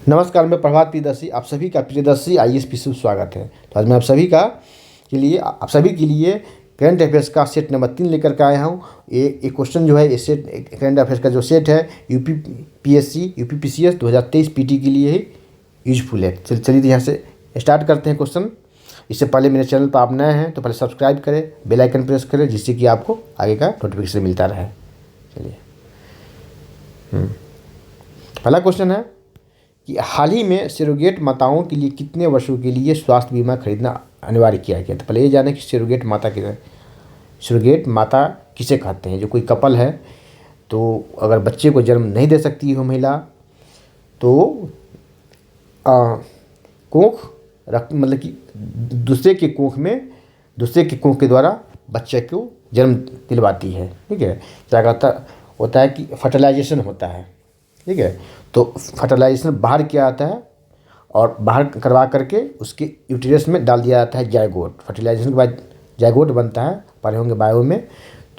नमस्कार, मैं प्रभात प्रियदर्शी आप सभी का प्रियदर्शी आईएएस पे शुभ स्वागत है। तो आज मैं आप सभी के लिए करंट अफेयर्स का सेट नंबर 3 लेकर के आया हूँ। ये क्वेश्चन जो है ये सेट करंट अफेयर्स का जो सेट है यूपीपीसीएस 2023 पीटी के लिए ही यूजफुल है। चलिए तो यहाँ से स्टार्ट करते हैं क्वेश्चन। इससे पहले मेरे चैनल पर आप नए हैं तो पहले सब्सक्राइब करें, बेल आइकन प्रेस करें, जिससे कि आपको आगे का नोटिफिकेशन मिलता रहे। चलिए पहला क्वेश्चन है कि हाल ही में सरोगेट माताओं के लिए कितने वर्षों के लिए स्वास्थ्य बीमा खरीदना अनिवार्य किया गया। तो पहले ये जाने कि सरोगेट माता किसे कहते हैं। जो कोई कपल है तो अगर बच्चे को जन्म नहीं दे सकती हो महिला तो कोख रख मतलब कि दूसरे के कोख के द्वारा बच्चे को जन्म दिलवाती है। ठीक है, क्या होता है कि फर्टिलाइजेशन होता है। ठीक है, तो फर्टिलाइजेशन बाहर किया जाता है और बाहर करवा करके उसके यूटेरस में डाल दिया जाता है जायगोट। फर्टिलाइजेशन के बाद जायगोट बनता है, पढ़े होंगे बायो में।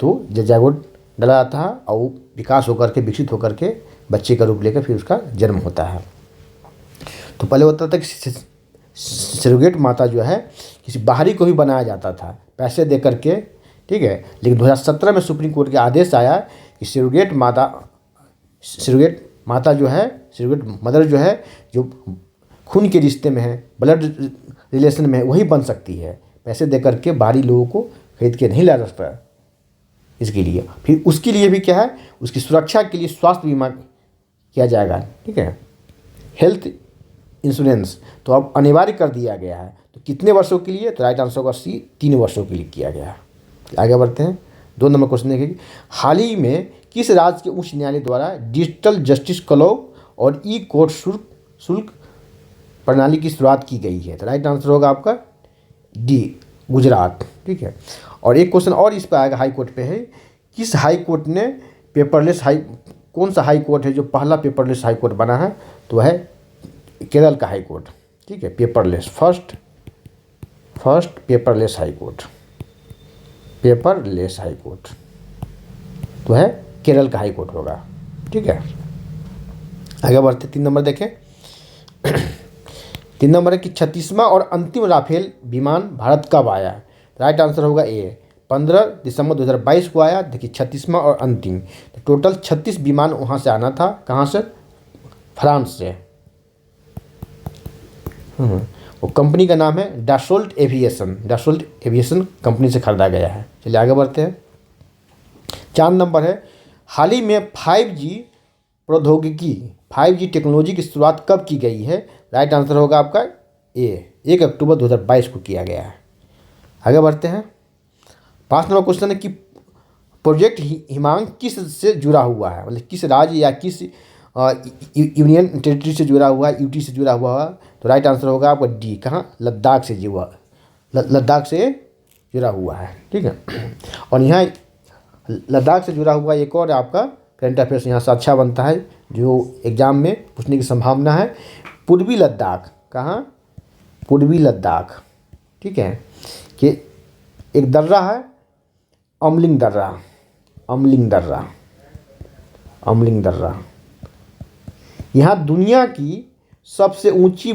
तो जब जायगोट डाला जाता है और वो विकसित होकर के बच्चे का रूप लेकर फिर उसका जन्म होता है। तो पहले होता था कि सरोगेट माता जो है किसी बाहरी को भी बनाया जाता था पैसे दे करके। ठीक है, लेकिन 2017 में सुप्रीम कोर्ट का आदेश आया कि सरोगेट माता जो है, सरोगेट मदर जो है, जो खून के रिश्ते में है, ब्लड रिलेशन में है, वही बन सकती है। पैसे दे करके बाहरी लोगों को खरीद के नहीं ला सकता। इसके लिए फिर उसके लिए भी क्या है, उसकी सुरक्षा के लिए स्वास्थ्य बीमा किया जाएगा। ठीक है, हेल्थ इंश्योरेंस तो अब अनिवार्य कर दिया गया है। तो कितने वर्षों के लिए, तो राइट आंसर होगा सी, 3 वर्षों के लिए किया गया है। आगे बढ़ते हैं। 2 नंबर क्वेश्चन देखेंगे, हाल ही में किस राज्य के उच्च न्यायालय द्वारा डिजिटल जस्टिस क्लॉक और ई कोर्ट शुल्क प्रणाली की शुरुआत की गई है। तो राइट आंसर होगा आपका डी, गुजरात। ठीक है, और एक क्वेश्चन और इस पर आएगा, हाई कोर्ट पे है। किस हाई कोर्ट ने कौन सा हाई कोर्ट है जो पहला पेपरलेस हाई कोर्ट बना है। तो वह है केरल का हाई कोर्ट। ठीक है, paperless first paperless high court तो है केरल का हाई कोर्ट होगा। ठीक है, आगे बढ़ते 3 नंबर देखें। 3 नंबर है कि 36वां और अंतिम राफेल विमान भारत कब आया। राइट आंसर होगा ए, 15 दिसंबर 2022 को आया। देखिए 36वां और अंतिम, तो टोटल 36 विमान वहाँ से आना था। कहाँ से, फ्रांस से। वो कंपनी का नाम है डसोल्ट एविएशन कंपनी से खरीदा गया है। चलिए आगे बढ़ते हैं। 4 नंबर है, हाल ही में 5G टेक्नोलॉजी की शुरुआत कब की गई है। राइट आंसर होगा आपका ए, 1 अक्टूबर 2022 को किया गया है। आगे बढ़ते हैं। 5 नंबर क्वेश्चन है कि प्रोजेक्ट हिमांग किस से जुड़ा हुआ है, मतलब किस राज्य या किस यूनियन टेरिटरी से जुड़ा हुआ है, यूटी से जुड़ा हुआ है। तो राइट आंसर होगा आपका डी, कहाँ, लद्दाख से जुड़ा हुआ है। ठीक है, और यहाँ लद्दाख से जुड़ा हुआ एक और आपका करंट अफेयर्स यहाँ से अच्छा बनता है, जो एग्जाम में पूछने की संभावना है। पूर्वी लद्दाख, कहाँ, पूर्वी लद्दाख। ठीक है, कि एक दर्रा है अमलिंग दर्रा। यहाँ दुनिया की सबसे ऊंची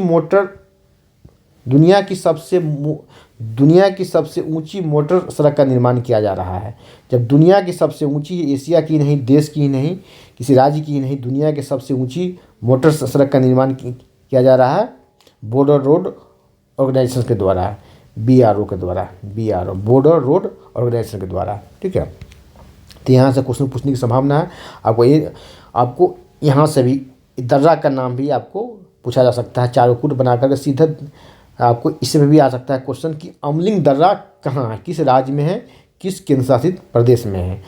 मोटर सड़क का निर्माण किया जा रहा है। जब दुनिया की सबसे ऊंची, एशिया की नहीं, देश की ही नहीं, किसी राज्य की ही नहीं, दुनिया की सबसे ऊंची मोटर सड़क का निर्माण किया जा रहा है बॉर्डर रोड ऑर्गेनाइजेशन के द्वारा, BRO के द्वारा, बॉर्डर रोड ऑर्गेनाइजेशन के द्वारा। ठीक है, तो यहाँ से क्वेश्चन पूछने की संभावना है। आपको यहाँ से भी दर्रा का नाम भी आपको पूछा जा सकता है। चारों कूट बनाकर सीधा आपको इसमें भी आ सकता है क्वेश्चन कि अमलिंग दर्रा कहाँ है, किस राज्य में है, किस केंद्र शासित प्रदेश में है।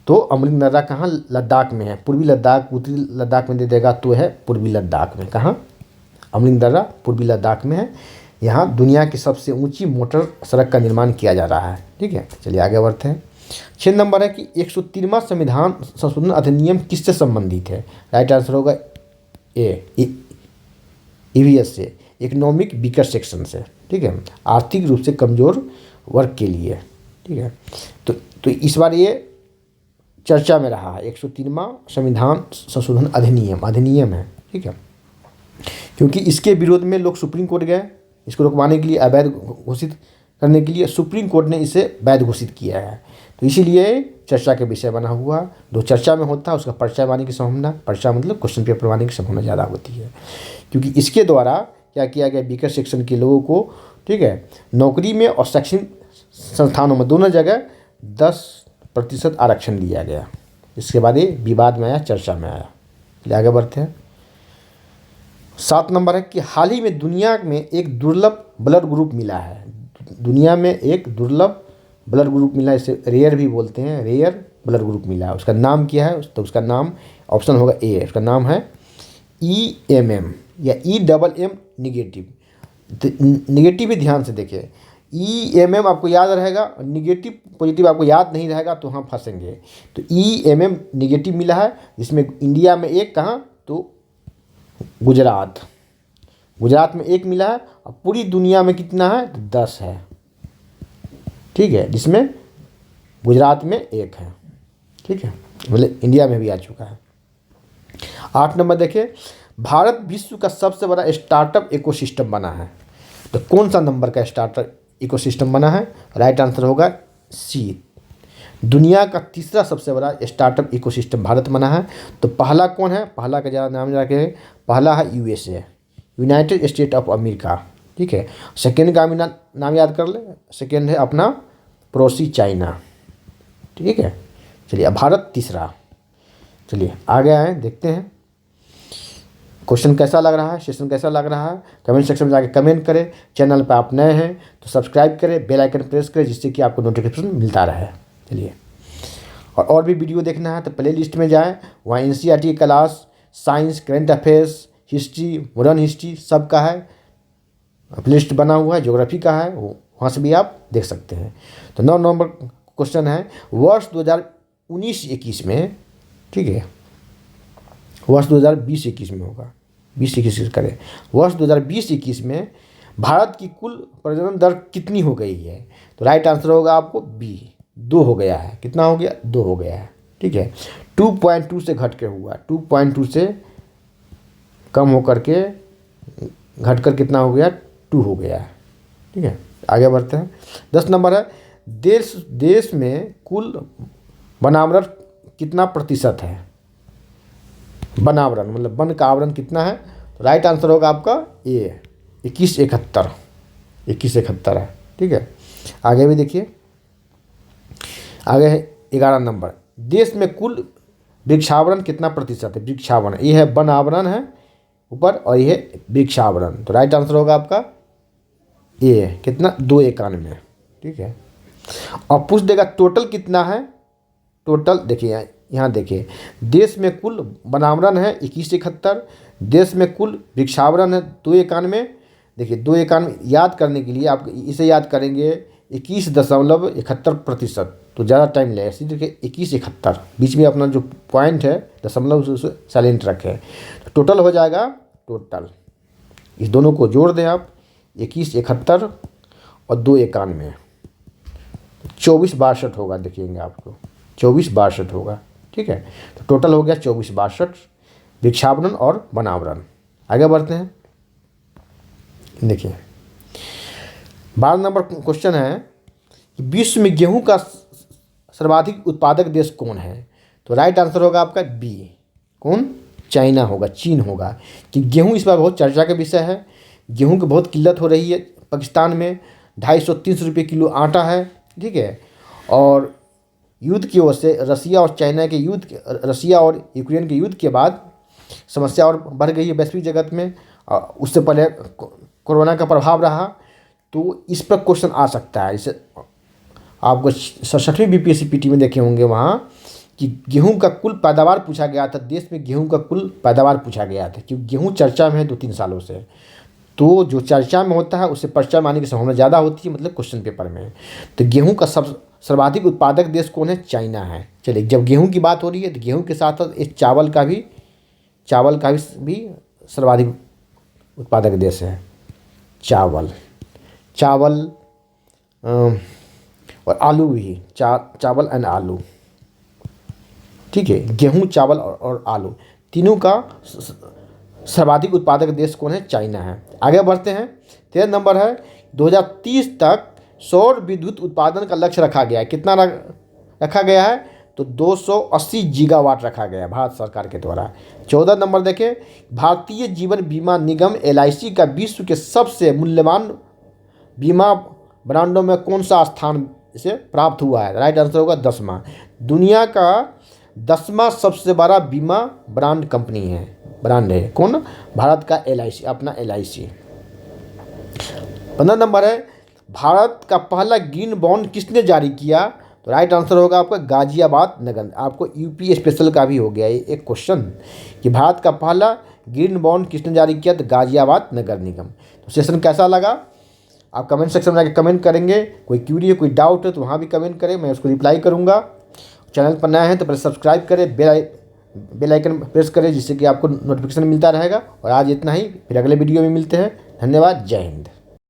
तो अमलिंग दर्रा कहाँ, लद्दाख में है। पूर्वी लद्दाख, उत्तरी लद्दाख में दे देगा तो है पूर्वी लद्दाख में। कहाँ, अमलिंग दर्रा पूर्वी लद्दाख में है। यहाँ दुनिया की सबसे ऊंची मोटर सड़क का निर्माण किया जा रहा है। ठीक है, चलिए आगे बढ़ते हैं। 6 नंबर है कि 103वां संविधान संशोधन अधिनियम किससे संबंधित है। राइट आंसर होगा ए, EVS से, इकोनॉमिक वीकर सेक्शन से। ठीक है, आर्थिक रूप से कमज़ोर वर्ग के लिए। ठीक है, तो इस बार ये चर्चा में रहा है। 103वां संविधान संशोधन अधिनियम है। ठीक है, क्योंकि इसके विरोध में लोग सुप्रीम कोर्ट गए, इसको रुकवाने के लिए, अवैध घोषित करने के लिए सुप्रीम कोर्ट ने इसे वैध घोषित किया है। तो इसीलिए चर्चा के विषय बना हुआ। जो चर्चा में होता है उसका पर्चा आने की संभावना, पर्चा मतलब क्वेश्चन पेपर आने की संभावना ज़्यादा होती है, क्योंकि इसके द्वारा क्या किया गया, वीकर सेक्शन के लोगों को, ठीक है, नौकरी में और शैक्षणिक संस्थानों में दोनों जगह 10% आरक्षण दिया गया। इसके बाद ये विवाद में आया, चर्चा में आया। चलिए आगे बढ़ते हैं। 7 नंबर है कि हाल ही में दुनिया में एक दुर्लभ ब्लड ग्रुप मिला है। दुनिया में एक दुर्लभ ब्लड ग्रुप मिला है, इसे रेयर भी बोलते हैं, रेयर ब्लड ग्रुप मिला है। उसका नाम क्या है? तो उसका नाम ऑप्शन होगा ए, उसका नाम है EMM या EMM निगेटिव। तो निगेटिव भी ध्यान से देखिए, EMM आपको याद रहेगा, निगेटिव पॉजिटिव आपको याद नहीं रहेगा तो हम फंसेंगे। तो EMM निगेटिव मिला है, जिसमें इंडिया में एक, कहाँ? तो गुजरात में एक मिला है, और पूरी दुनिया में कितना है? तो 10 है, ठीक है, जिसमें गुजरात में एक है, ठीक है, मतलब इंडिया में भी आ चुका है। 8 नंबर देखिए, भारत विश्व का सबसे बड़ा स्टार्टअप इकोसिस्टम बना है। तो कौन सा नंबर का स्टार्टअप इकोसिस्टम बना है? राइट आंसर होगा सी। दुनिया का तीसरा सबसे बड़ा स्टार्टअप इकोसिस्टम भारत बना है। तो पहला कौन है? पहला का ज़्यादा नाम जाके, पहला है USA, United state of America, ठीक है। सेकेंड का भी नाम याद कर ले, सेकेंड है अपना पड़ोसी चाइना, ठीक है। चलिए अब भारत तीसरा। चलिए आगे आए, देखते हैं क्वेश्चन कैसा लग रहा है, सेशन कैसा लग रहा है। कमेंट सेक्शन में जाके कमेंट करें। चैनल पर आप नए हैं तो सब्सक्राइब करें, बेल आइकन प्रेस करें, जिससे कि आपको नोटिफिकेशन मिलता रहे। चलिए, और भी वीडियो देखना है तो प्ले लिस्ट में जाएँ, वहाँ NCERT class, science, current affairs, history, modern history सब का है, प्ले लिस्ट बना हुआ है, ज्योग्राफी का है, वहाँ से भी आप देख सकते हैं। तो 9 नंबर क्वेश्चन है, वर्ष 2019-21 में, ठीक है, वर्ष 2020-21 में होगा, 20-21 करें, वर्ष 2020-21 में भारत की कुल प्रजनन दर कितनी हो गई है? तो राइट आंसर होगा आपको बी, 2 हो गया है। कितना हो गया? 2 हो गया है, ठीक है। 2.2 से घट के हुआ, 2.2 से कम होकर के घटकर कितना हो गया? 2 हो गया है, ठीक है। आगे बढ़ते हैं। 10 नंबर है, देश में कुल वनावरण कितना प्रतिशत है? वनावरण मतलब वन का आवरण कितना है? तो राइट आंसर होगा आपका ए, 2171 है, ठीक है। आगे भी देखिए, आगे है 11 नंबर, देश में कुल वृक्षावरण कितना प्रतिशत है? वृक्षावरण, ये है वन आवरण है ऊपर, और ये है वृक्षावरण। तो राइट आंसर होगा आपका ए, कितना? 291, ठीक है। और पूछ देगा टोटल कितना है? टोटल देखिए, यहाँ देखिए, देश में कुल वनावरण है 2171, देश में कुल वृक्षावरण है 291। देखिए 291 याद करने के लिए आप इसे याद करेंगे 21.71%, तो ज़्यादा टाइम लगेगा। इसी देखिए 2171, बीच में अपना जो पॉइंट है दशमलव उसे साइलेंट रखें, तो टोटल हो जाएगा, टोटल इस दोनों को जोड़ दें आप, 2171 और 291, 2462 होगा, देखिएंगे आपको 2462 होगा, ठीक है। तो टोटल हो गया 2462 वृक्षावरण और वनावरण। आगे बढ़ते हैं, देखिए 12 नंबर क्वेश्चन है कि विश्व में गेहूं का सर्वाधिक उत्पादक देश कौन है? तो राइट आंसर होगा आपका बी, कौन? चाइना होगा, चीन होगा। कि गेहूं इस बार बहुत चर्चा का विषय है, गेहूं की बहुत किल्लत हो रही है पाकिस्तान में, 250-300 रुपये किलो आटा है, ठीक है। और युद्ध की ओर से रसिया और चाइना के युद्ध, रसिया और यूक्रेन के युद्ध के बाद समस्या और बढ़ गई है वैश्विक जगत में। उससे पहले कोरोना का प्रभाव रहा, तो इस पर क्वेश्चन आ सकता है। इसे आपको 67वीं BPSC PT में देखे होंगे वहाँ कि गेहूं का कुल पैदावार पूछा गया था, देश में गेहूं का कुल पैदावार पूछा गया था, क्योंकि गेहूं चर्चा में है 2-3 सालों से। तो जो चर्चा में होता है उससे पर्चा में आने की संभावना ज़्यादा होती है, मतलब क्वेश्चन पेपर में। तो गेहूं का सर्वाधिक उत्पादक देश कौन है? चाइना है। चलिए, जब गेहूं की बात हो रही है तो गेहूं के साथ साथ एक चावल का भी सर्वाधिक उत्पादक देश है, चावल और आलू भी, चावल एंड आलू, ठीक है। गेहूं, चावल और आलू तीनों का सर्वाधिक उत्पादक देश कौन है? चाइना है। आगे बढ़ते हैं। 13 नंबर है 2030 तक सौर विद्युत उत्पादन का लक्ष्य रखा गया है। कितना रखा गया है? तो 280 गीगावाट रखा गया है भारत सरकार के द्वारा। 14 नंबर देखें, भारतीय जीवन बीमा निगम LIC का विश्व के सबसे मूल्यवान बीमा ब्रांडों में कौन सा स्थान इसे प्राप्त हुआ है? राइट आंसर होगा 10वां। दुनिया का 10वां सबसे बड़ा बीमा ब्रांड है कौन? भारत का LIC, अपना LIC। 15 नंबर है, भारत का पहला ग्रीन बॉन्ड किसने जारी किया? तो राइट आंसर होगा आपका गाजियाबाद नगर। आपको यूपी स्पेशल का भी हो गया ये एक क्वेश्चन कि भारत का पहला ग्रीन बॉन्ड किसने जारी किया? तो गाजियाबाद नगर निगम। तो सेशन कैसा लगा? आप कमेंट सेक्शन में आके कमेंट करेंगे। कोई क्यूरी है, कोई डाउट है तो वहाँ भी कमेंट करें, मैं उसको रिप्लाई करूँगा। चैनल पर नया है तो पहले सब्सक्राइब करें, बेल आइकन प्रेस करें जिससे कि आपको नोटिफिकेशन मिलता रहेगा। और आज इतना ही, फिर अगले वीडियो में मिलते हैं। धन्यवाद। जय हिंद।